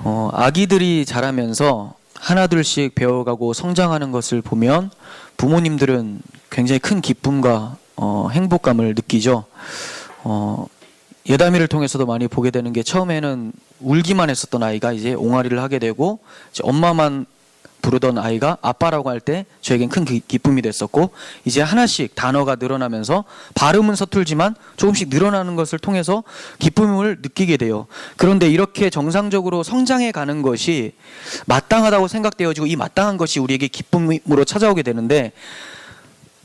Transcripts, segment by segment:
아기들이 자라면서 하나둘씩 배워가고 성장하는 것을 보면 부모님들은 굉장히 큰 기쁨과 행복감을 느끼죠. 예담이를 통해서도 많이 보게 되는 게, 처음에는 울기만 했었던 아이가 이제 옹알이를 하게 되고, 이제 엄마만 부르던 아이가 아빠라고 할 때 저에겐 큰 기쁨이 됐었고, 이제 하나씩 단어가 늘어나면서 발음은 서툴지만 조금씩 늘어나는 것을 통해서 기쁨을 느끼게 돼요. 그런데 이렇게 정상적으로 성장해 가는 것이 마땅하다고 생각되어지고, 이 마땅한 것이 우리에게 기쁨으로 찾아오게 되는데,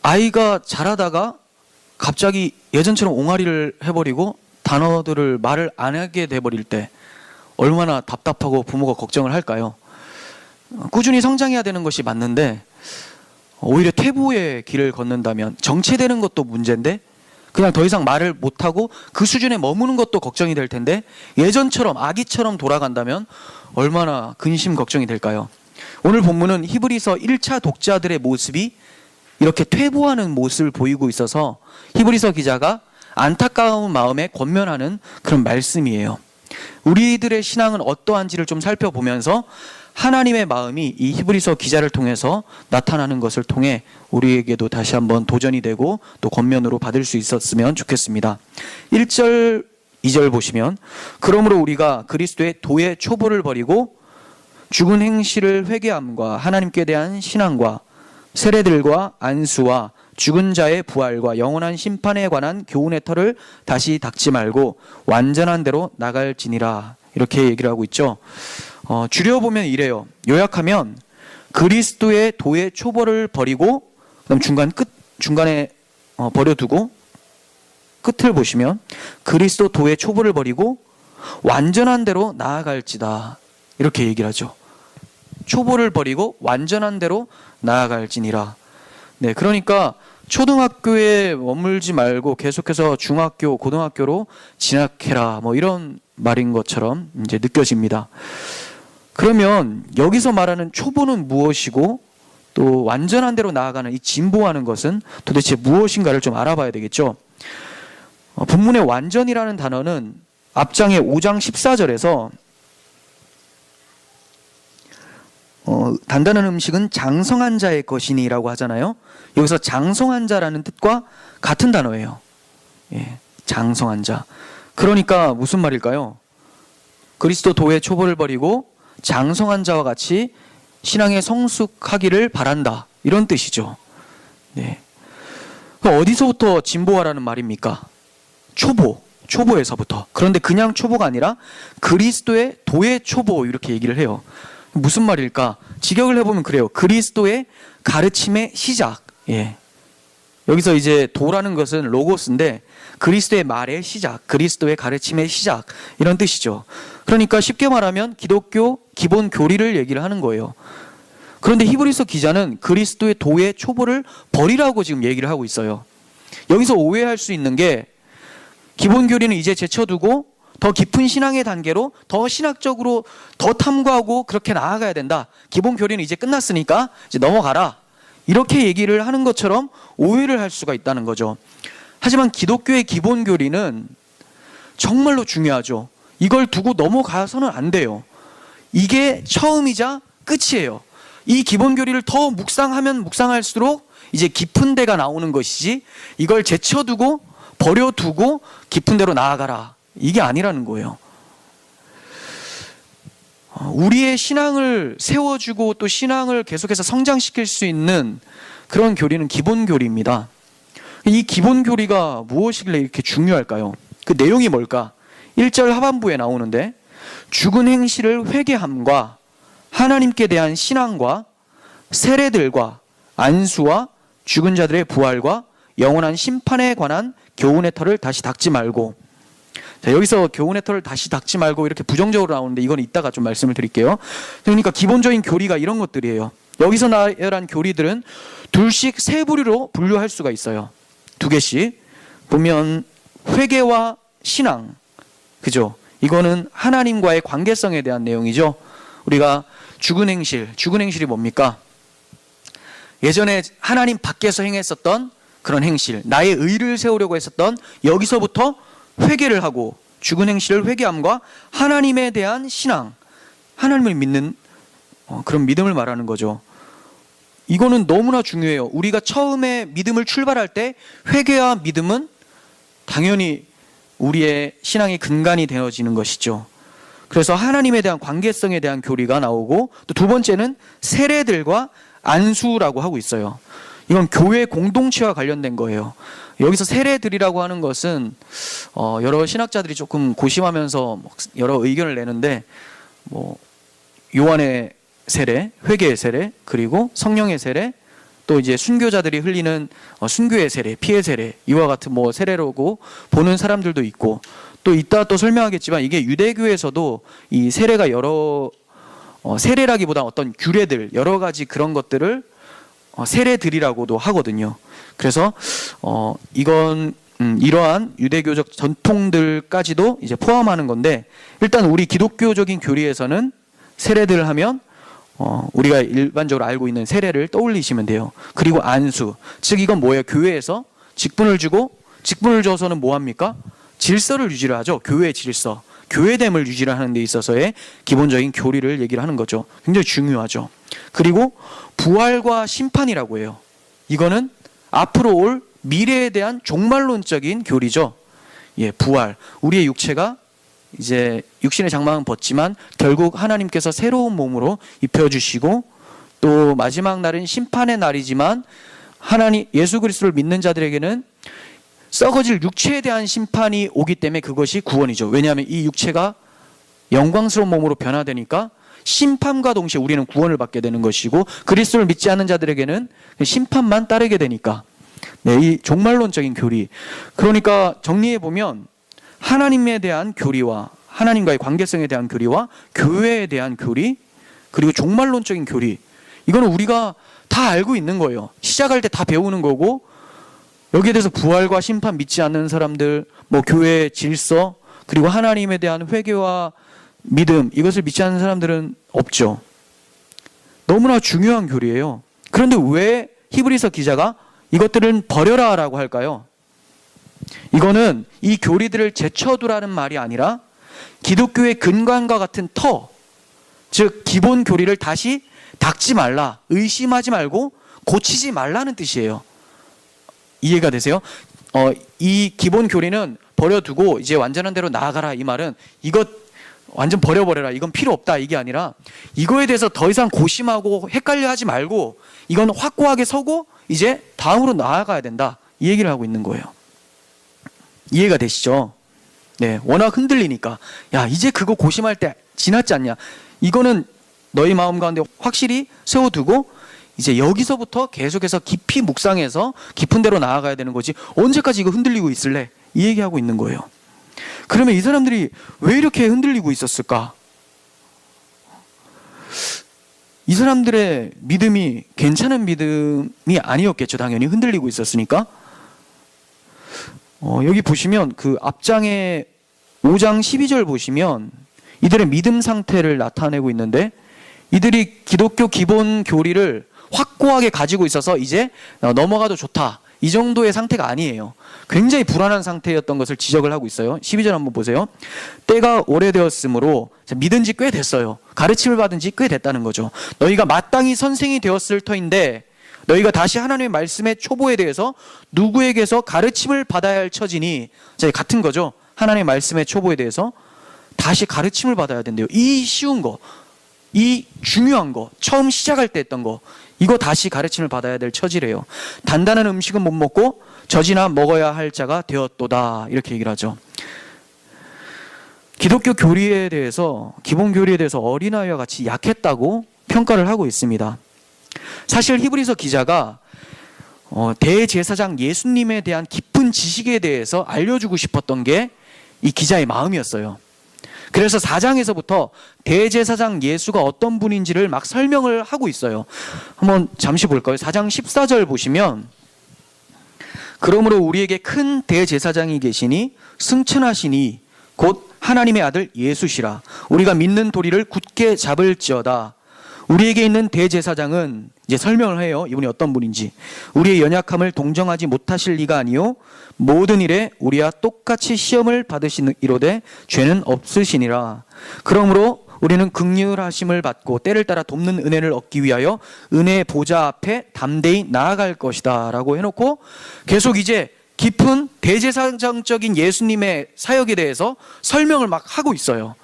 아이가 자라다가 갑자기 예전처럼 옹알이를 해버리고 단어들을 말을 안 하게 돼버릴 때 얼마나 답답하고 부모가 걱정을 할까요? 꾸준히 성장해야 되는 것이 맞는데 오히려 퇴보의 길을 걷는다면, 정체되는 것도 문제인데 그냥 더 이상 말을 못하고 그 수준에 머무는 것도 걱정이 될 텐데, 예전처럼 아기처럼 돌아간다면 얼마나 근심 걱정이 될까요? 오늘 본문은 히브리서 1차 독자들의 모습이 이렇게 퇴보하는 모습을 보이고 있어서 히브리서 기자가 안타까운 마음에 권면하는 그런 말씀이에요. 우리들의 신앙은 어떠한지를 좀 살펴보면서 하나님의 마음이 이 히브리서 기자를 통해서 나타나는 것을 통해 우리에게도 다시 한번 도전이 되고 또 권면으로 받을 수 있었으면 좋겠습니다. 1절, 2절 보시면, 그러므로 우리가 그리스도의 도의 초보를 버리고 죽은 행실을 회개함과 하나님께 대한 신앙과 세례들과 안수와 죽은 자의 부활과 영원한 심판에 관한 교훈의 털을 다시 닦지 말고 완전한 대로 나갈지니라, 이렇게 얘기를 하고 있죠. 줄여보면 이래요. 요약하면 그리스도의 도의 초보를 버리고, 그다음 중간에 버려두고 끝을 보시면 그리스도 도의 초보를 버리고 완전한 대로 나아갈지다, 이렇게 얘기를 하죠. 초보를 버리고 완전한 대로 나아갈지니라. 네, 그러니까 초등학교에 머물지 말고 계속해서 중학교, 고등학교로 진학해라, 뭐 이런 말인 것처럼 이제 느껴집니다. 그러면 여기서 말하는 초보는 무엇이고 또 완전한 대로 나아가는 이 진보하는 것은 도대체 무엇인가를 좀 알아봐야 되겠죠. 본문의 완전이라는 단어는 앞장의 5장 14절에서 단단한 음식은 장성한 자의 것이니라고 하잖아요. 여기서 장성한 자라는 뜻과 같은 단어예요. 예, 장성한 자. 그러니까 무슨 말일까요? 그리스도 도의 초보를 버리고 장성한 자와 같이 신앙에 성숙하기를 바란다, 이런 뜻이죠. 네. 어디서부터 진보하라는 말입니까? 초보에서부터. 그런데 그냥 초보가 아니라 그리스도의 도의 초보, 이렇게 얘기를 해요. 무슨 말일까? 직역을 해보면 그래요. 그리스도의 가르침의 시작. 예. 여기서 이제 도라는 것은 로고스인데 그리스도의 말의 시작, 그리스도의 가르침의 시작, 이런 뜻이죠. 그러니까 쉽게 말하면 기독교 기본 교리를 얘기를 하는 거예요. 그런데 히브리서 기자는 그리스도의 도의 초보를 버리라고 지금 얘기를 하고 있어요. 여기서 오해할 수 있는 게, 기본 교리는 이제 제쳐두고 더 깊은 신앙의 단계로 더 신학적으로 더 탐구하고 그렇게 나아가야 된다. 기본 교리는 이제 끝났으니까 이제 넘어가라, 이렇게 얘기를 하는 것처럼 오해를 할 수가 있다는 거죠. 하지만 기독교의 기본 교리는 정말로 중요하죠. 이걸 두고 넘어가서는 안 돼요. 이게 처음이자 끝이에요. 이 기본 교리를 더 묵상하면 묵상할수록 이제 깊은 데가 나오는 것이지, 이걸 제쳐두고 버려두고 깊은 데로 나아가라, 이게 아니라는 거예요. 우리의 신앙을 세워주고 또 신앙을 계속해서 성장시킬 수 있는 그런 교리는 기본 교리입니다. 이 기본 교리가 무엇이길래 이렇게 중요할까요? 그 내용이 뭘까? 1절 하반부에 나오는데, 죽은 행실을 회개함과 하나님께 대한 신앙과 세례들과 안수와 죽은 자들의 부활과 영원한 심판에 관한 교훈의 털을 다시 닦지 말고. 자, 여기서 교훈의 털을 다시 닦지 말고 이렇게 부정적으로 나오는데, 이건 이따가 좀 말씀을 드릴게요. 그러니까 기본적인 교리가 이런 것들이에요. 여기서 나열한 교리들은 둘씩 세 부류로 분류할 수가 있어요. 두 개씩 보면 회개와 신앙, 그죠? 이거는 하나님과의 관계성에 대한 내용이죠. 우리가 죽은 행실이 뭡니까? 예전에 하나님 밖에서 행했었던 그런 행실, 나의 의를 세우려고 했었던, 여기서부터 회개를 하고 죽은 행실을 회개함과 하나님에 대한 신앙, 하나님을 믿는 그런 믿음을 말하는 거죠. 이거는 너무나 중요해요. 우리가 처음에 믿음을 출발할 때 회개와 믿음은 당연히 우리의 신앙의 근간이 되어지는 것이죠. 그래서 하나님에 대한 관계성에 대한 교리가 나오고, 또 두 번째는 세례들과 안수라고 하고 있어요. 이건 교회 공동체와 관련된 거예요. 여기서 세례들이라고 하는 것은 여러 신학자들이 조금 고심하면서 여러 의견을 내는데, 요한의 세례, 회개의 세례, 그리고 성령의 세례, 또 이제 순교자들이 흘리는 순교의 세례, 피의 세례, 이와 같은 세례라고 보는 사람들도 있고, 또 이따 또 설명하겠지만 이게 유대교에서도 이 세례가 여러 세례라기보다 어떤 규례들, 여러 가지 그런 것들을 세례들이라고도 하거든요. 그래서 이건 이러한 유대교적 전통들까지도 이제 포함하는 건데, 일단 우리 기독교적인 교리에서는 세례들을 하면 우리가 일반적으로 알고 있는 세례를 떠올리시면 돼요. 그리고 안수, 즉 이건 뭐예요? 교회에서 직분을 주고, 직분을 줘서는 뭐 합니까? 질서를 유지를 하죠. 교회의 질서, 교회됨을 유지를 하는 데 있어서의 기본적인 교리를 얘기를 하는 거죠. 굉장히 중요하죠. 그리고 부활과 심판이라고 해요. 이거는 앞으로 올 미래에 대한 종말론적인 교리죠. 부활, 우리의 육체가 이제 육신의 장막은 벗지만 결국 하나님께서 새로운 몸으로 입혀주시고, 또 마지막 날은 심판의 날이지만 하나님 예수 그리스도를 믿는 자들에게는 썩어질 육체에 대한 심판이 오기 때문에 그것이 구원이죠. 왜냐하면 이 육체가 영광스러운 몸으로 변화되니까 심판과 동시에 우리는 구원을 받게 되는 것이고, 그리스도를 믿지 않는 자들에게는 심판만 따르게 되니까. 이 종말론적인 교리. 그러니까 정리해보면 하나님에 대한 교리와 하나님과의 관계성에 대한 교리와 교회에 대한 교리, 그리고 종말론적인 교리, 이거는 우리가 다 알고 있는 거예요. 시작할 때 다 배우는 거고, 여기에 대해서 부활과 심판 믿지 않는 사람들, 교회의 질서, 그리고 하나님에 대한 회개와 믿음, 이것을 믿지 않는 사람들은 없죠. 너무나 중요한 교리예요. 그런데 왜 히브리서 기자가 이것들은 버려라 라고 할까요? 이거는 이 교리들을 제쳐두라는 말이 아니라 기독교의 근간과 같은 터, 즉 기본 교리를 다시 닦지 말라, 의심하지 말고 고치지 말라는 뜻이에요. 이해가 되세요? 이 기본 교리는 버려두고 이제 완전한 대로 나아가라, 이 말은 이것 완전 버려버려라, 이건 필요 없다, 이게 아니라 이거에 대해서 더 이상 고심하고 헷갈려 하지 말고 이건 확고하게 서고 이제 다음으로 나아가야 된다, 이 얘기를 하고 있는 거예요. 이해가 되시죠? 네, 워낙 흔들리니까 이제 그거 고심할 때 지났지 않냐, 이거는 너희 마음 가운데 확실히 세워두고 이제 여기서부터 계속해서 깊이 묵상해서 깊은 데로 나아가야 되는 거지, 언제까지 이거 흔들리고 있을래, 이 얘기하고 있는 거예요. 그러면 이 사람들이 왜 이렇게 흔들리고 있었을까? 이 사람들의 믿음이 괜찮은 믿음이 아니었겠죠. 당연히 흔들리고 있었으니까. 여기 보시면 그 앞장에 5장 12절 보시면 이들의 믿음 상태를 나타내고 있는데, 이들이 기독교 기본 교리를 확고하게 가지고 있어서 이제 넘어가도 좋다, 이 정도의 상태가 아니에요. 굉장히 불안한 상태였던 것을 지적을 하고 있어요. 12절 한번 보세요. 때가 오래되었으므로, 믿은 지 꽤 됐어요. 가르침을 받은 지 꽤 됐다는 거죠. 너희가 마땅히 선생이 되었을 터인데 너희가 다시 하나님의 말씀의 초보에 대해서 누구에게서 가르침을 받아야 할 처지니, 같은 거죠. 하나님의 말씀의 초보에 대해서 다시 가르침을 받아야 된대요. 이 쉬운 거, 이 중요한 거, 처음 시작할 때 했던 거, 이거 다시 가르침을 받아야 될 처지래요. 단단한 음식은 못 먹고 젖이나 먹어야 할 자가 되었도다, 이렇게 얘기를 하죠. 기독교 교리에 대해서, 기본 교리에 대해서 어린아이와 같이 약했다고 평가를 하고 있습니다. 사실 히브리서 기자가 대제사장 예수님에 대한 깊은 지식에 대해서 알려주고 싶었던 게 이 기자의 마음이었어요. 그래서 4장에서부터 대제사장 예수가 어떤 분인지를 막 설명을 하고 있어요. 한번 잠시 볼까요? 4장 14절 보시면, 그러므로 우리에게 큰 대제사장이 계시니 승천하시니 곧 하나님의 아들 예수시라. 우리가 믿는 도리를 굳게 잡을지어다. 우리에게 있는 대제사장은, 이제 설명을 해요. 이분이 어떤 분인지. 우리의 연약함을 동정하지 못하실 리가 아니요 모든 일에 우리와 똑같이 시험을 받으시는 이로되 죄는 없으시니라. 그러므로 우리는 긍휼하심을 받고 때를 따라 돕는 은혜를 얻기 위하여 은혜의 보좌 앞에 담대히 나아갈 것이다 라고 해놓고 계속 이제 깊은 대제사장적인 예수님의 사역에 대해서 설명을 막 하고 있어요.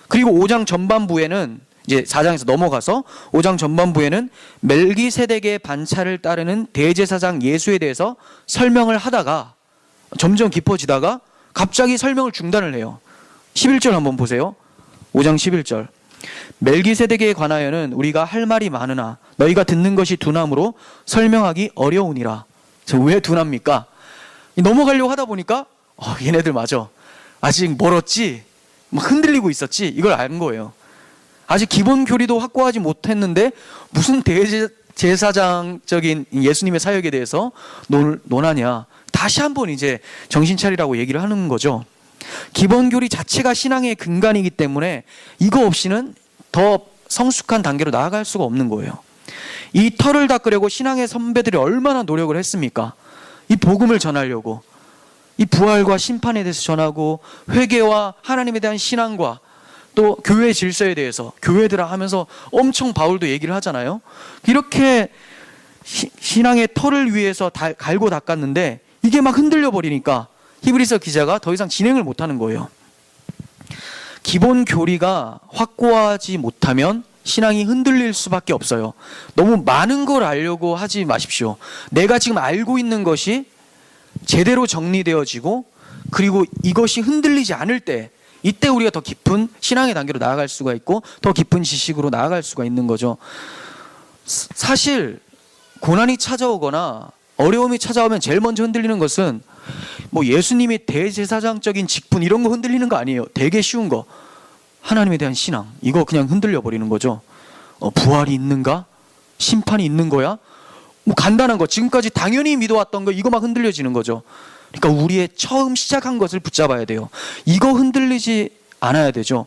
그리고 5장 전반부에는 이제 4장에서 넘어가서 5장 전반부에는 멜기세덱의 반차를 따르는 대제사장 예수에 대해서 설명을 하다가 점점 깊어지다가 갑자기 설명을 중단을 해요. 11절 한번 보세요. 5장 11절. 멜기세덱에 관하여는 우리가 할 말이 많으나 너희가 듣는 것이 둔함으로 설명하기 어려우니라. 왜 둔합니까? 넘어가려고 하다 보니까 얘네들 맞아. 아직 멀었지? 막 흔들리고 있었지? 이걸 안 거예요. 아직 기본 교리도 확고하지 못했는데 무슨 대제사장적인 예수님의 사역에 대해서 논하냐. 다시 한번 이제 정신 차리라고 얘기를 하는 거죠. 기본 교리 자체가 신앙의 근간이기 때문에 이거 없이는 더 성숙한 단계로 나아갈 수가 없는 거예요. 이 터를 닦으려고 신앙의 선배들이 얼마나 노력을 했습니까? 이 복음을 전하려고, 이 부활과 심판에 대해서 전하고 회개와 하나님에 대한 신앙과 또 교회 질서에 대해서 교회들아 하면서 엄청 바울도 얘기를 하잖아요. 이렇게 신앙의 터를 위해서 갈고 닦았는데 이게 막 흔들려 버리니까 히브리서 기자가 더 이상 진행을 못하는 거예요. 기본 교리가 확고하지 못하면 신앙이 흔들릴 수밖에 없어요. 너무 많은 걸 알려고 하지 마십시오. 내가 지금 알고 있는 것이 제대로 정리되어지고 그리고 이것이 흔들리지 않을 때 이때 우리가 더 깊은 신앙의 단계로 나아갈 수가 있고 더 깊은 지식으로 나아갈 수가 있는 거죠. 사실 고난이 찾아오거나 어려움이 찾아오면 제일 먼저 흔들리는 것은 뭐 예수님이 대제사장적인 직분 이런 거 흔들리는 거 아니에요. 되게 쉬운 거. 하나님에 대한 신앙. 이거 그냥 흔들려 버리는 거죠. 부활이 있는가? 심판이 있는 거야? 뭐 간단한 거. 지금까지 당연히 믿어왔던 거 이거 막 흔들려지는 거죠. 그러니까 우리의 처음 시작한 것을 붙잡아야 돼요. 이거 흔들리지 않아야 되죠.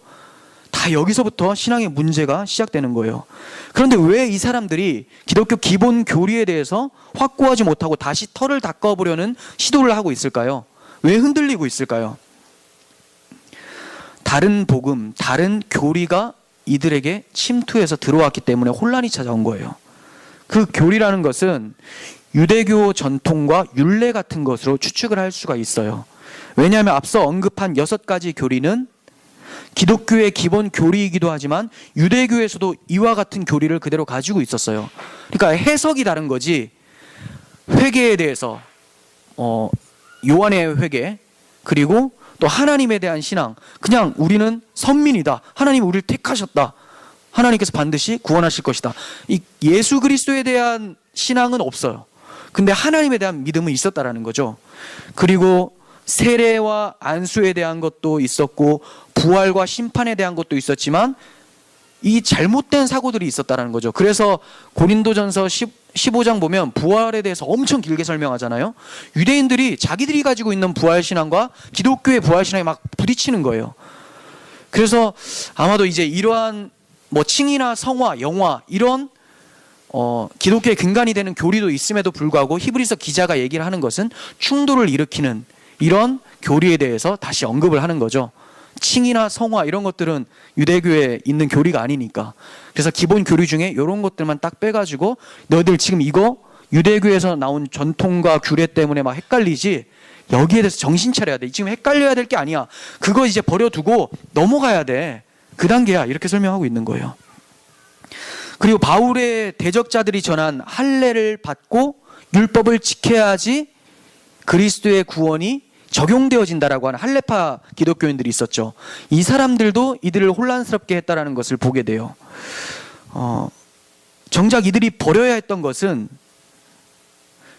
다 여기서부터 신앙의 문제가 시작되는 거예요. 그런데 왜 이 사람들이 기독교 기본 교리에 대해서 확고하지 못하고 다시 털을 닦아보려는 시도를 하고 있을까요? 왜 흔들리고 있을까요? 다른 복음, 다른 교리가 이들에게 침투해서 들어왔기 때문에 혼란이 찾아온 거예요. 그 교리라는 것은 유대교 전통과 율례 같은 것으로 추측을 할 수가 있어요. 왜냐하면 앞서 언급한 6가지 교리는 기독교의 기본 교리이기도 하지만 유대교에서도 이와 같은 교리를 그대로 가지고 있었어요. 그러니까 해석이 다른 거지. 회개에 대해서 요한의 회개 그리고 또 하나님에 대한 신앙, 그냥 우리는 선민이다, 하나님이 우리를 택하셨다, 하나님께서 반드시 구원하실 것이다, 이 예수 그리스도에 대한 신앙은 없어요. 근데 하나님에 대한 믿음은 있었다라는 거죠. 그리고 세례와 안수에 대한 것도 있었고 부활과 심판에 대한 것도 있었지만 이 잘못된 사고들이 있었다라는 거죠. 그래서 고린도전서 15장 보면 부활에 대해서 엄청 길게 설명하잖아요. 유대인들이 자기들이 가지고 있는 부활신앙과 기독교의 부활신앙이 막 부딪히는 거예요. 그래서 아마도 이제 이러한 뭐 칭이나 성화, 영화 이런 기독교의 근간이 되는 교리도 있음에도 불구하고 히브리서 기자가 얘기를 하는 것은 충돌을 일으키는 이런 교리에 대해서 다시 언급을 하는 거죠. 칭이나 성화 이런 것들은 유대교에 있는 교리가 아니니까. 그래서 기본 교리 중에 이런 것들만 딱 빼가지고 너희들 지금 이거 유대교에서 나온 전통과 규례 때문에 막 헷갈리지, 여기에 대해서 정신 차려야 돼. 지금 헷갈려야 될 게 아니야. 그거 이제 버려두고 넘어가야 돼. 그 단계야. 이렇게 설명하고 있는 거예요. 그리고 바울의 대적자들이 전한 할례를 받고 율법을 지켜야지 그리스도의 구원이 적용되어진다라고 하는 할례파 기독교인들이 있었죠. 이 사람들도 이들을 혼란스럽게 했다라는 것을 보게 돼요. 정작 이들이 버려야 했던 것은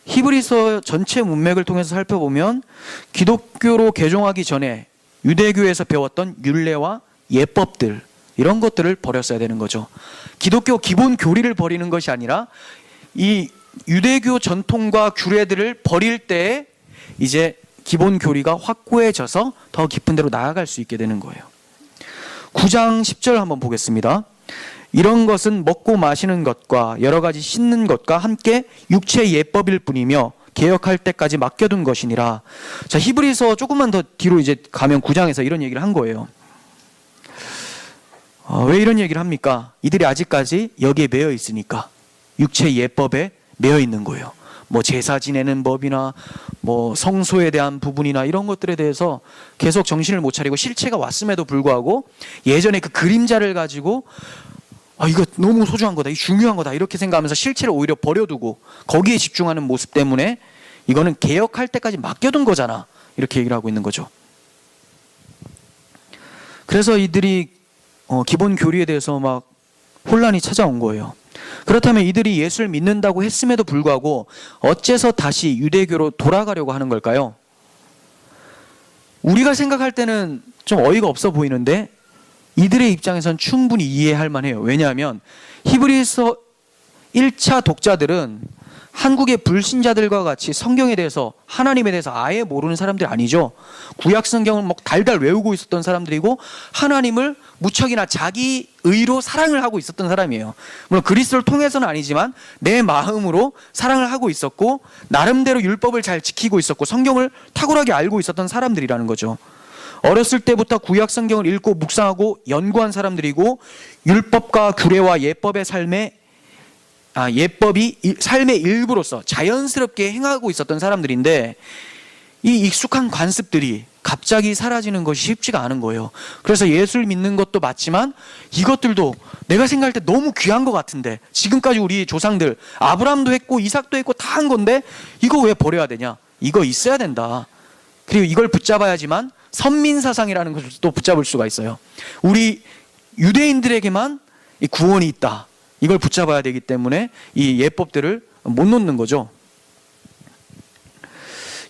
히브리서 전체 문맥을 통해서 살펴보면 기독교로 개종하기 전에 유대교에서 배웠던 율례와 예법들 이런 것들을 버렸어야 되는 거죠. 기독교 기본 교리를 버리는 것이 아니라 이 유대교 전통과 규례들을 버릴 때 이제 기본 교리가 확고해져서 더 깊은 데로 나아갈 수 있게 되는 거예요. 9장 10절 한번 보겠습니다. 이런 것은 먹고 마시는 것과 여러 가지 씻는 것과 함께 육체의 예법일 뿐이며 개혁할 때까지 맡겨둔 것이니라. 자, 히브리서 조금만 더 뒤로 이제 가면 9장에서 이런 얘기를 한 거예요. 왜 이런 얘기를 합니까? 이들이 아직까지 여기에 매여 있으니까. 육체 예법에 매여 있는 거예요. 뭐 제사 지내는 법이나 뭐 성소에 대한 부분이나 이런 것들에 대해서 계속 정신을 못 차리고 실체가 왔음에도 불구하고 예전에 그 그림자를 가지고 이거 너무 소중한 거다, 이거 중요한 거다 이렇게 생각하면서 실체를 오히려 버려두고 거기에 집중하는 모습 때문에 이거는 개혁할 때까지 맡겨둔 거잖아 이렇게 얘기를 하고 있는 거죠. 그래서 이들이 기본 교리에 대해서 막 혼란이 찾아온 거예요. 그렇다면 이들이 예수를 믿는다고 했음에도 불구하고 어째서 다시 유대교로 돌아가려고 하는 걸까요? 우리가 생각할 때는 좀 어이가 없어 보이는데 이들의 입장에선 충분히 이해할 만해요. 왜냐하면 히브리서 1차 독자들은 한국의 불신자들과 같이 성경에 대해서, 하나님에 대해서 아예 모르는 사람들이 아니죠. 구약 성경을 막 달달 외우고 있었던 사람들이고 하나님을 무척이나 자기 의로 사랑을 하고 있었던 사람이에요. 물론 그리스도를 통해서는 아니지만 내 마음으로 사랑을 하고 있었고 나름대로 율법을 잘 지키고 있었고 성경을 탁월하게 알고 있었던 사람들이라는 거죠. 어렸을 때부터 구약 성경을 읽고 묵상하고 연구한 사람들이고 율법과 규례와 예법의 예법이 삶의 일부로서 자연스럽게 행하고 있었던 사람들인데 이 익숙한 관습들이 갑자기 사라지는 것이 쉽지가 않은 거예요. 그래서 예수를 믿는 것도 맞지만 이것들도 내가 생각할 때 너무 귀한 것 같은데 지금까지 우리 조상들 아브라함도 했고 이삭도 했고 다 한 건데 이거 왜 버려야 되냐? 이거 있어야 된다. 그리고 이걸 붙잡아야지만 선민사상이라는 것을 또 붙잡을 수가 있어요. 우리 유대인들에게만 이 구원이 있다. 이걸 붙잡아야 되기 때문에 이 예법들을 못 놓는 거죠.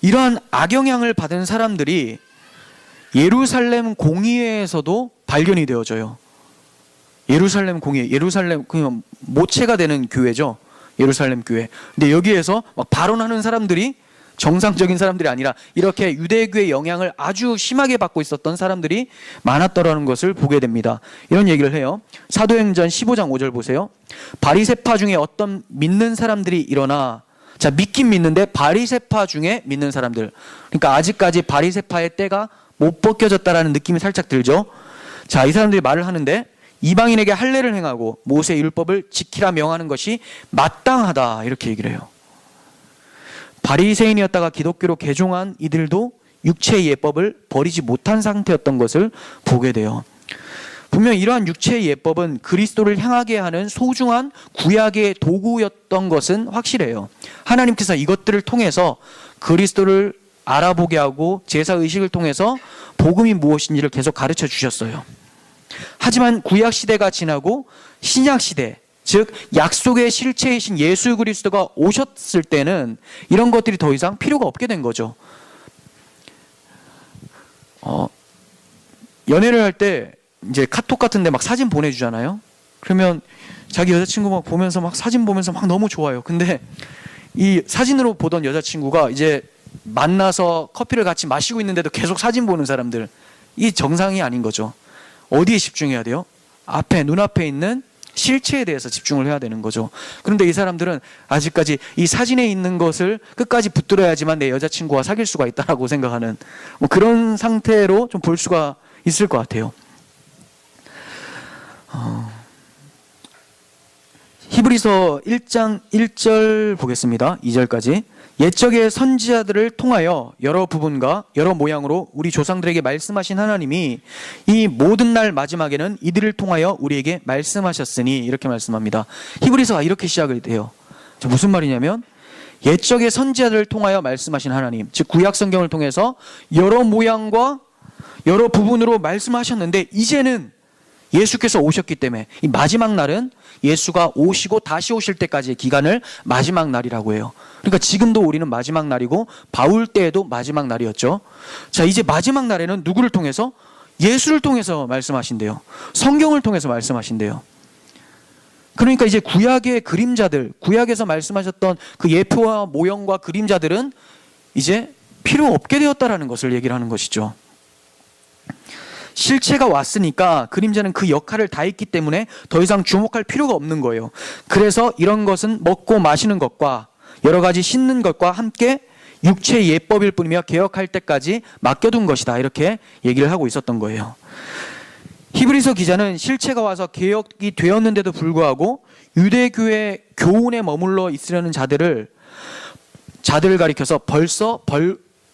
이러한 악영향을 받은 사람들이 예루살렘 공의회에서도 발견이 되어져요. 예루살렘 공의회, 예루살렘 그냥 모체가 되는 교회죠. 예루살렘 교회. 근데 여기에서 막 발언하는 사람들이 정상적인 사람들이 아니라 이렇게 유대교의 영향을 아주 심하게 받고 있었던 사람들이 많았더라는 것을 보게 됩니다. 이런 얘기를 해요. 사도행전 15장 5절 보세요. 바리새파 중에 어떤 믿는 사람들이 일어나, 자, 믿긴 믿는데 바리새파 중에 믿는 사람들, 그러니까 아직까지 바리새파의 때가 못 벗겨졌다라는 느낌이 살짝 들죠. 자, 이 사람들이 말을 하는데 이방인에게 할례를 행하고 모세 율법을 지키라 명하는 것이 마땅하다 이렇게 얘기를 해요. 바리새인이었다가 기독교로 개종한 이들도 육체의 예법을 버리지 못한 상태였던 것을 보게 돼요. 분명 이러한 육체의 예법은 그리스도를 향하게 하는 소중한 구약의 도구였던 것은 확실해요. 하나님께서 이것들을 통해서 그리스도를 알아보게 하고 제사의식을 통해서 복음이 무엇인지를 계속 가르쳐 주셨어요. 하지만 구약시대가 지나고 신약시대, 즉 약속의 실체이신 예수 그리스도가 오셨을 때는 이런 것들이 더 이상 필요가 없게 된 거죠. 연애를 할 때 이제 카톡 같은데 막 사진 보내주잖아요. 그러면 자기 여자친구 막 보면서 막 사진 보면서 막 너무 좋아요. 근데 이 사진으로 보던 여자친구가 이제 만나서 커피를 같이 마시고 있는데도 계속 사진 보는 사람들, 이 정상이 아닌 거죠. 어디에 집중해야 돼요? 눈앞에 있는 실체에 대해서 집중을 해야 되는 거죠. 그런데 이 사람들은 아직까지 이 사진에 있는 것을 끝까지 붙들어야지만 내 여자친구와 사귈 수가 있다라고 생각하는 뭐 그런 상태로 좀 볼 수가 있을 것 같아요. 히브리서 1장 1절 보겠습니다. 2절까지. 옛적의 선지자들을 통하여 여러 부분과 여러 모양으로 우리 조상들에게 말씀하신 하나님이 이 모든 날 마지막에는 이들을 통하여 우리에게 말씀하셨으니 이렇게 말씀합니다. 히브리서가 이렇게 시작을 돼요. 무슨 말이냐면 옛적의 선지자들을 통하여 말씀하신 하나님, 즉 구약 성경을 통해서 여러 모양과 여러 부분으로 말씀하셨는데 이제는 예수께서 오셨기 때문에 이 마지막 날은 예수가 오시고 다시 오실 때까지의 기간을 마지막 날이라고 해요. 그러니까 지금도 우리는 마지막 날이고 바울 때에도 마지막 날이었죠. 자, 이제 마지막 날에는 누구를 통해서? 예수를 통해서 말씀하신대요. 성경을 통해서 말씀하신대요. 그러니까 이제 구약의 그림자들, 구약에서 말씀하셨던 그 예표와 모형과 그림자들은 이제 필요 없게 되었다라는 것을 얘기를 하는 것이죠. 실체가 왔으니까 그림자는 그 역할을 다 했기 때문에 더 이상 주목할 필요가 없는 거예요. 그래서 이런 것은 먹고 마시는 것과 여러 가지 씻는 것과 함께 육체의 예법일 뿐이며 개혁할 때까지 맡겨둔 것이다 이렇게 얘기를 하고 있었던 거예요. 히브리서 기자는 실체가 와서 개혁이 되었는데도 불구하고 유대교회 교훈에 머물러 있으려는 자들을 가리켜서 벌써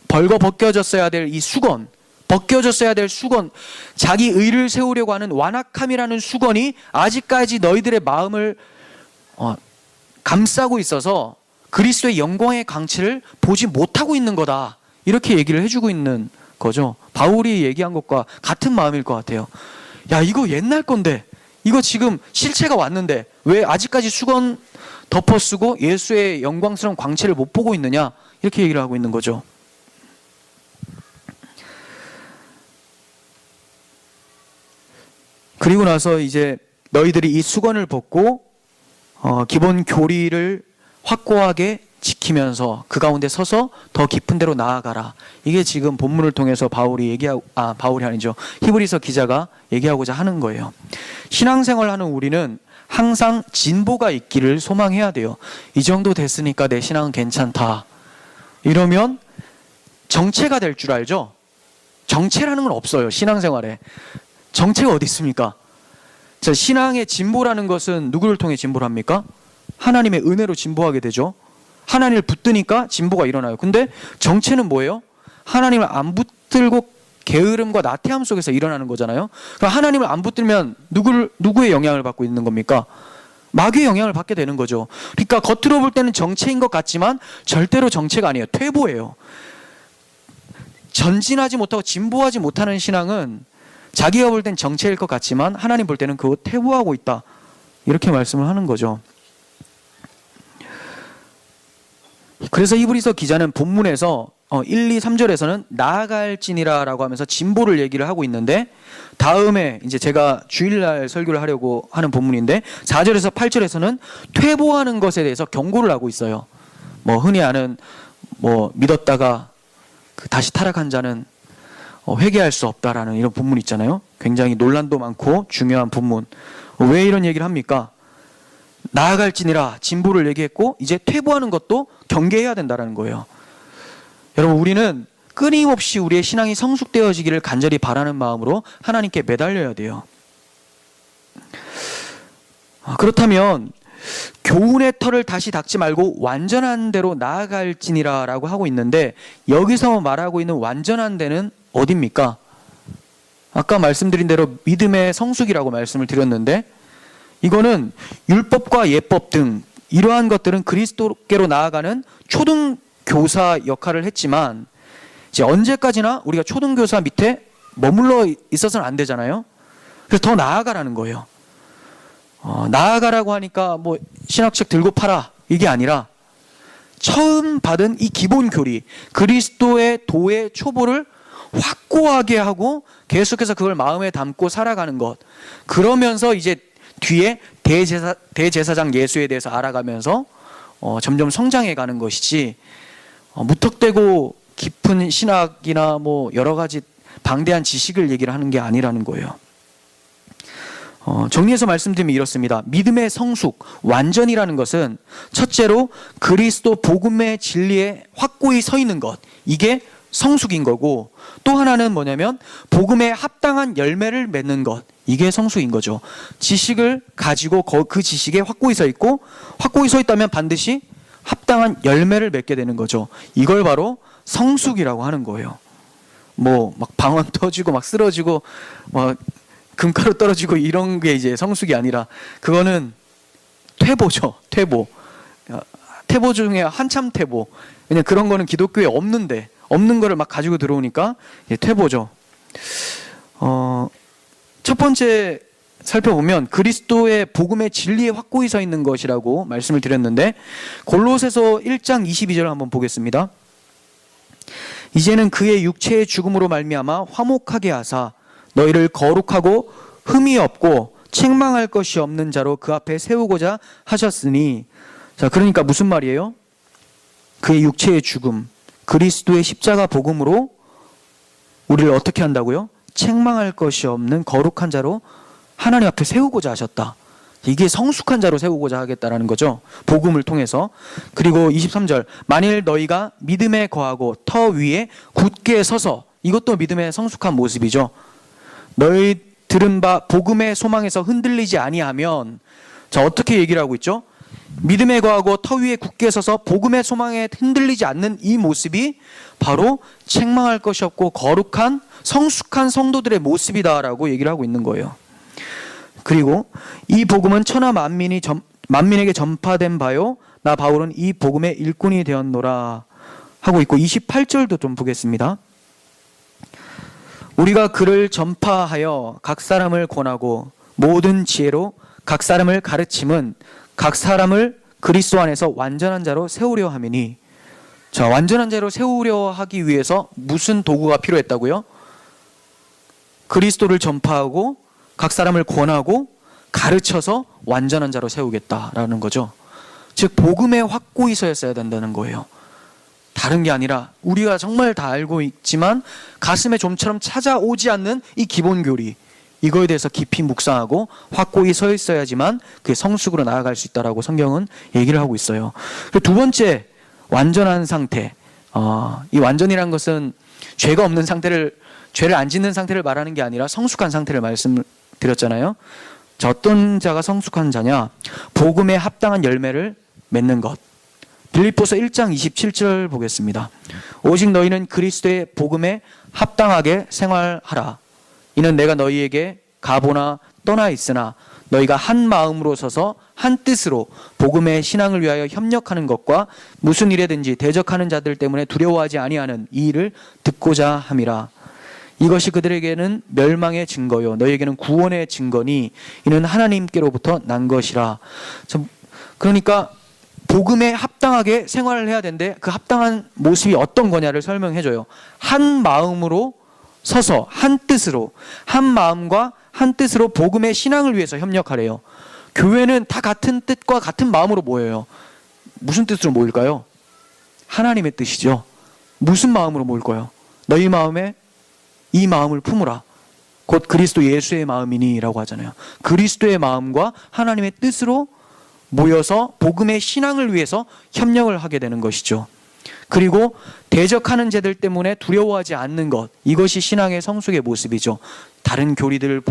벌거 벗겨졌어야 될 이 수건, 벗겨졌어야 될 수건, 자기 의를 세우려고 하는 완악함이라는 수건이 아직까지 너희들의 마음을 감싸고 있어서 그리스도의 영광의 광채를 보지 못하고 있는 거다. 이렇게 얘기를 해주고 있는 거죠. 바울이 얘기한 것과 같은 마음일 것 같아요. 야, 이거 옛날 건데, 이거 지금 실체가 왔는데 왜 아직까지 수건 덮어쓰고 예수의 영광스러운 광채를 못 보고 있느냐, 이렇게 얘기를 하고 있는 거죠. 그리고 나서 이제 너희들이 이 수건을 벗고 기본 교리를 확고하게 지키면서 그 가운데 서서 더 깊은 데로 나아가라. 이게 지금 본문을 통해서 바울이 아니죠. 히브리서 기자가 얘기하고자 하는 거예요. 신앙생활하는 우리는 항상 진보가 있기를 소망해야 돼요. 이 정도 됐으니까 내 신앙은 괜찮다. 이러면 정체가 될 줄 알죠? 정체라는 건 없어요. 신앙생활에. 정체가 어디 있습니까? 자, 신앙의 진보라는 것은 누구를 통해 진보를 합니까? 하나님의 은혜로 진보하게 되죠. 하나님을 붙드니까 진보가 일어나요. 근데 정체는 뭐예요? 하나님을 안 붙들고 게으름과 나태함 속에서 일어나는 거잖아요. 그럼 하나님을 안 붙들면 누구의 영향을 받고 있는 겁니까? 마귀의 영향을 받게 되는 거죠. 그러니까 겉으로 볼 때는 정체인 것 같지만 절대로 정체가 아니에요. 퇴보예요. 전진하지 못하고 진보하지 못하는 신앙은 자기가 볼 땐 정체일 것 같지만 하나님 볼 때는 그거 퇴보하고 있다. 이렇게 말씀을 하는 거죠. 그래서 히브리서 기자는 본문에서 1, 2, 3절에서는 나아갈지니라 라고 하면서 진보를 얘기를 하고 있는데, 다음에 이제 제가 주일날 설교를 하려고 하는 본문인데 4절에서 8절에서는 퇴보하는 것에 대해서 경고를 하고 있어요. 흔히 아는 믿었다가 다시 타락한 자는 회개할 수 없다라는 이런 본문 있잖아요. 굉장히 논란도 많고 중요한 본문. 왜 이런 얘기를 합니까? 나아갈지니라 진보를 얘기했고 이제 퇴보하는 것도 경계해야 된다는 거예요. 여러분, 우리는 끊임없이 우리의 신앙이 성숙되어지기를 간절히 바라는 마음으로 하나님께 매달려야 돼요. 그렇다면 교훈의 털을 다시 닦지 말고 완전한 대로 나아갈지니라 라고 하고 있는데, 여기서 말하고 있는 완전한 데는 어디입니까? 아까 말씀드린 대로 믿음의 성숙이라고 말씀을 드렸는데, 이거는 율법과 예법 등 이러한 것들은 그리스도께로 나아가는 초등교사 역할을 했지만, 이제 언제까지나 우리가 초등교사 밑에 머물러 있어서는 안 되잖아요. 그래서 더 나아가라는 거예요. 나아가라고 하니까 신학책 들고 팔아, 이게 아니라 처음 받은 이 기본 교리, 그리스도의 도의 초보를 확고하게 하고 계속해서 그걸 마음에 담고 살아가는 것. 그러면서 이제 뒤에 대제사장 예수에 대해서 알아가면서 점점 성장해 가는 것이지, 무턱대고 깊은 신학이나 여러 가지 방대한 지식을 얘기를 하는 게 아니라는 거예요. 정리해서 말씀드리면 이렇습니다. 믿음의 성숙, 완전이라는 것은 첫째로 그리스도 복음의 진리에 확고히 서 있는 것, 이게 성숙인 거고, 또 하나는 뭐냐면 복음에 합당한 열매를 맺는 것, 이게 성숙인 거죠. 지식을 가지고 그 지식에 확고히 서 있고, 확고히 서 있다면 반드시 합당한 열매를 맺게 되는 거죠. 이걸 바로 성숙이라고 하는 거예요. 막 방언 터지고 막 쓰러지고 막 금가루 떨어지고 이런 게 이제 성숙이 아니라, 그거는 퇴보죠. 퇴보 중에 한참 퇴보. 왜냐면 그런 거는 기독교에 없는 거를 막 가지고 들어오니까 퇴보죠. 첫 번째 살펴보면 그리스도의 복음의 진리에 확고히 서 있는 것이라고 말씀을 드렸는데, 골로새서 1장 22절 한번 보겠습니다. 이제는 그의 육체의 죽음으로 말미암아 화목하게 하사 너희를 거룩하고 흠이 없고 책망할 것이 없는 자로 그 앞에 세우고자 하셨으니. 자, 그러니까 무슨 말이에요? 그의 육체의 죽음, 그리스도의 십자가 복음으로 우리를 어떻게 한다고요? 책망할 것이 없는 거룩한 자로 하나님 앞에 세우고자 하셨다. 이게 성숙한 자로 세우고자 하겠다라는 거죠. 복음을 통해서. 그리고 23절, 만일 너희가 믿음에 거하고 터 위에 굳게 서서, 이것도 믿음의 성숙한 모습이죠. 들은 바 복음의 소망에서 흔들리지 아니하면, 자, 어떻게 얘기를 하고 있죠? 믿음에 거하고 터 위에 굳게 서서 복음의 소망에 흔들리지 않는 이 모습이 바로 책망할 것이 없고 거룩한 성숙한 성도들의 모습이다라고 얘기를 하고 있는 거예요. 그리고 이 복음은 천하 만민에게 전파된 바요, 나 바울은 이 복음의 일꾼이 되었노라 하고 있고, 28절도 좀 보겠습니다. 우리가 그를 전파하여 각 사람을 권하고 모든 지혜로 각 사람을 가르침은 각 사람을 그리스도 안에서 완전한 자로 세우려 함이니. 자, 완전한 자로 세우려 하기 위해서 무슨 도구가 필요했다고요? 그리스도를 전파하고 각 사람을 권하고 가르쳐서 완전한 자로 세우겠다라는 거죠. 즉 복음의 확고히 서였어야 된다는 거예요. 다른 게 아니라 우리가 정말 다 알고 있지만 가슴에 좀처럼 찾아오지 않는 이 기본 교리, 이거에 대해서 깊이 묵상하고 확고히 서 있어야지만 그 성숙으로 나아갈 수 있다라고 성경은 얘기를 하고 있어요. 그리고 두 번째, 완전한 상태. 이 완전이라는 것은 죄가 없는 상태를, 죄를 안 짓는 상태를 말하는 게 아니라 성숙한 상태를 말씀드렸잖아요. 자, 어떤 자가 성숙한 자냐? 복음에 합당한 열매를 맺는 것. 빌립보서 1장 27절 보겠습니다. 오직 너희는 그리스도의 복음에 합당하게 생활하라. 이는 내가 너희에게 가보나 떠나 있으나 너희가 한 마음으로 서서 한 뜻으로 복음의 신앙을 위하여 협력하는 것과 무슨 일에든지 대적하는 자들 때문에 두려워하지 아니하는 이 일을 듣고자 함이라. 이것이 그들에게는 멸망의 증거요 너희에게는 구원의 증거니 이는 하나님께로부터 난 것이라. 그러니까 복음에 합당하게 생활을 해야 되는데 그 합당한 모습이 어떤 거냐를 설명해줘요. 한 마음으로 서서 한 뜻으로, 한 마음과 한 뜻으로 복음의 신앙을 위해서 협력하래요. 교회는 다 같은 뜻과 같은 마음으로 모여요. 무슨 뜻으로 모일까요? 하나님의 뜻이죠. 무슨 마음으로 모일까요? 너희 마음에 이 마음을 품으라. 곧 그리스도 예수의 마음이니 라고 하잖아요. 그리스도의 마음과 하나님의 뜻으로 모여서 복음의 신앙을 위해서 협력을 하게 되는 것이죠. 그리고 대적하는 자들 때문에 두려워하지 않는 것, 이것이 신앙의 성숙의 모습이죠. 다른 교리들,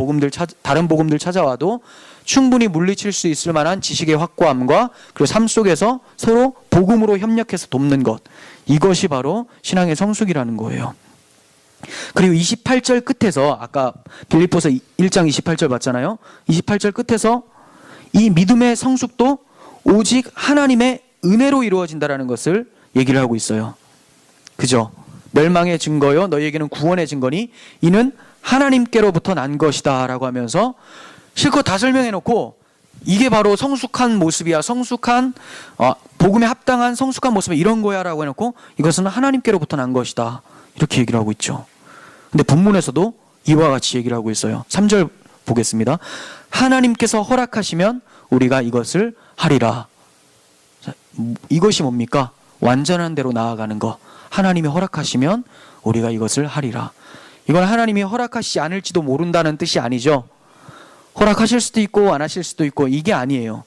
다른 복음들 찾아와도 충분히 물리칠 수 있을 만한 지식의 확고함과 그리고 삶 속에서 서로 복음으로 협력해서 돕는 것, 이것이 바로 신앙의 성숙이라는 거예요. 그리고 28절 끝에서 아까 빌립보서 1장 28절 봤잖아요. 28절 끝에서 이 믿음의 성숙도 오직 하나님의 은혜로 이루어진다라는 것을 얘기를 하고 있어요. 그죠? 멸망의 증거요 너희에게는 구원의 증거니 이는 하나님께로부터 난 것이다 라고 하면서 실컷 다 설명해 놓고 이게 바로 성숙한 모습이야, 성숙한 복음에 합당한 성숙한 모습은 이런 거야 라고 해놓고 이것은 하나님께로부터 난 것이다 이렇게 얘기를 하고 있죠. 근데 본문에서도 이와 같이 얘기를 하고 있어요. 3절 보겠습니다. 하나님께서 허락하시면 우리가 이것을 하리라. 자, 이것이 뭡니까? 완전한 대로 나아가는 것. 하나님이 허락하시면 우리가 이것을 하리라. 이건 하나님이 허락하시지 않을지도 모른다는 뜻이 아니죠. 허락하실 수도 있고 안 하실 수도 있고 이게 아니에요.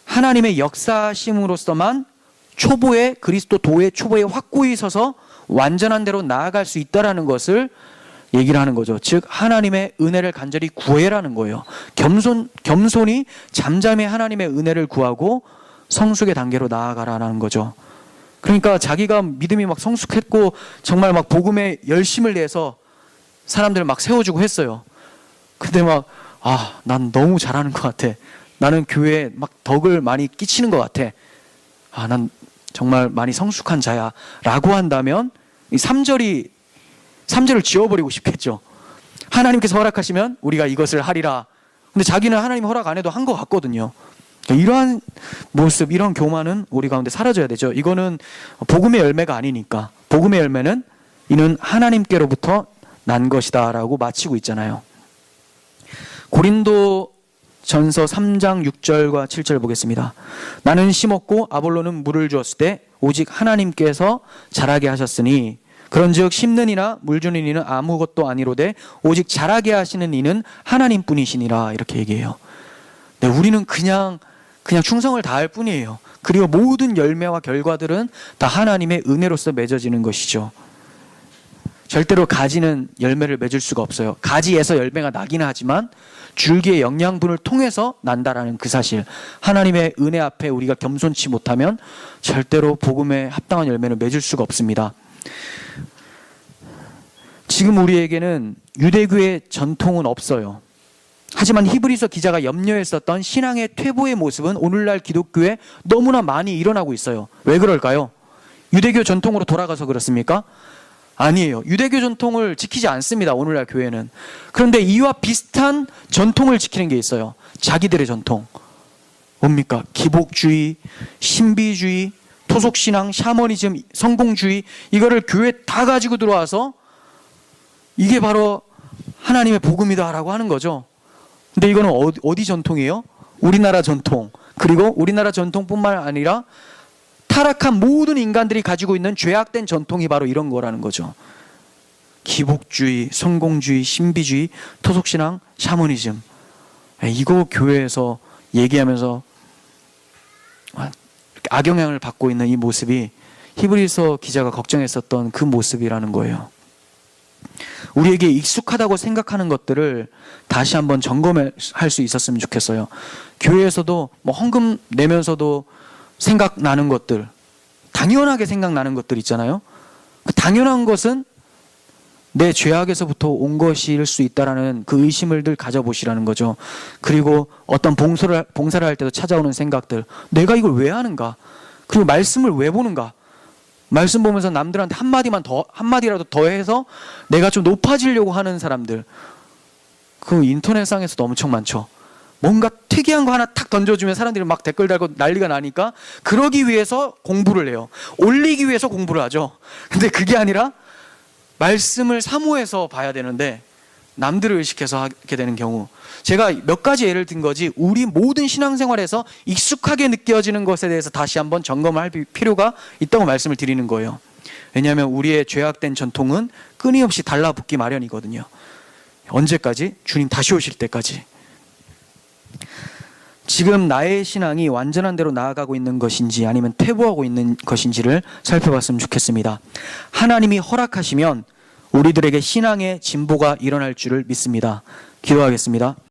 하나님의 역사심으로서만 초보의 그리스도 도의 초보에 확고히 서서 완전한 대로 나아갈 수 있다라는 것을 얘기를 하는 거죠. 즉 하나님의 은혜를 간절히 구해라는 거예요. 겸손히 잠잠히 하나님의 은혜를 구하고 성숙의 단계로 나아가라는 거죠. 그러니까 자기가 믿음이 막 성숙했고 정말 막 복음에 열심을 내서 사람들 막 세워주고 했어요. 근데 막 난 너무 잘하는 것 같아. 나는 교회에 막 덕을 많이 끼치는 것 같아. 난 정말 많이 성숙한 자야 라고 한다면 이 3절을 지워버리고 싶겠죠. 하나님께서 허락하시면 우리가 이것을 하리라. 근데 자기는 하나님 허락 안 해도 한 것 같거든요. 이러한 모습, 이런 교만은 우리 가운데 사라져야 되죠. 이거는 복음의 열매가 아니니까. 복음의 열매는 이는 하나님께로부터 난 것이다 라고 마치고 있잖아요. 고린도 전서 3장 6절과 7절 보겠습니다. 나는 심었고 아볼로는 물을 주었을 때 오직 하나님께서 자라게 하셨으니 그런즉 심는 이나 물 주는 이는 아무것도 아니로되 오직 자라게 하시는 이는 하나님뿐이시니라 이렇게 얘기해요. 네, 우리는 그냥 충성을 다할 뿐이에요. 그리고 모든 열매와 결과들은 다 하나님의 은혜로서 맺어지는 것이죠. 절대로 가지는 열매를 맺을 수가 없어요. 가지에서 열매가 나기는 하지만 줄기의 영양분을 통해서 난다라는 그 사실. 하나님의 은혜 앞에 우리가 겸손치 못하면 절대로 복음에 합당한 열매를 맺을 수가 없습니다. 지금 우리에게는 유대교의 전통은 없어요. 하지만 히브리서 기자가 염려했었던 신앙의 퇴보의 모습은 오늘날 기독교에 너무나 많이 일어나고 있어요. 왜 그럴까요? 유대교 전통으로 돌아가서 그렇습니까? 아니에요. 유대교 전통을 지키지 않습니다. 오늘날 교회는. 그런데 이와 비슷한 전통을 지키는 게 있어요. 자기들의 전통. 뭡니까? 기복주의, 신비주의, 토속신앙, 샤머니즘, 성공주의, 이거를 교회에 다 가지고 들어와서 이게 바로 하나님의 복음이다라고 하는 거죠. 근데 이거는 어디 전통이에요? 우리나라 전통. 그리고 우리나라 전통뿐만 아니라 타락한 모든 인간들이 가지고 있는 죄악된 전통이 바로 이런 거라는 거죠. 기복주의, 성공주의, 신비주의, 토속신앙, 샤머니즘. 이거 교회에서 얘기하면서 악영향을 받고 있는 이 모습이 히브리서 기자가 걱정했었던 그 모습이라는 거예요. 우리에게 익숙하다고 생각하는 것들을 다시 한번 점검할 수 있었으면 좋겠어요. 교회에서도 헌금 내면서도 생각나는 것들, 당연하게 생각나는 것들 있잖아요. 그 당연한 것은 내 죄악에서부터 온 것일 수 있다라는 그 의심을 늘 가져보시라는 거죠. 그리고 어떤 봉사를 할 때도 찾아오는 생각들, 내가 이걸 왜 하는가? 그리고 말씀을 왜 보는가? 말씀 보면서 남들한테 한마디라도 더 해서 내가 좀 높아지려고 하는 사람들, 그 인터넷상에서도 엄청 많죠. 뭔가 특이한 거 하나 탁 던져주면 사람들이 막 댓글 달고 난리가 나니까 그러기 위해서 공부를 해요. 올리기 위해서 공부를 하죠. 근데 그게 아니라 말씀을 사모해서 봐야 되는데 남들을 의식해서 하게 되는 경우, 제가 몇 가지 예를 든 거지 우리 모든 신앙생활에서 익숙하게 느껴지는 것에 대해서 다시 한번 점검할 필요가 있다고 말씀을 드리는 거예요. 왜냐하면 우리의 죄악된 전통은 끊임없이 달라붙기 마련이거든요. 언제까지? 주님 다시 오실 때까지. 지금 나의 신앙이 완전한 대로 나아가고 있는 것인지 아니면 퇴보하고 있는 것인지를 살펴봤으면 좋겠습니다. 하나님이 허락하시면 우리들에게 신앙의 진보가 일어날 줄을 믿습니다. 기도하겠습니다.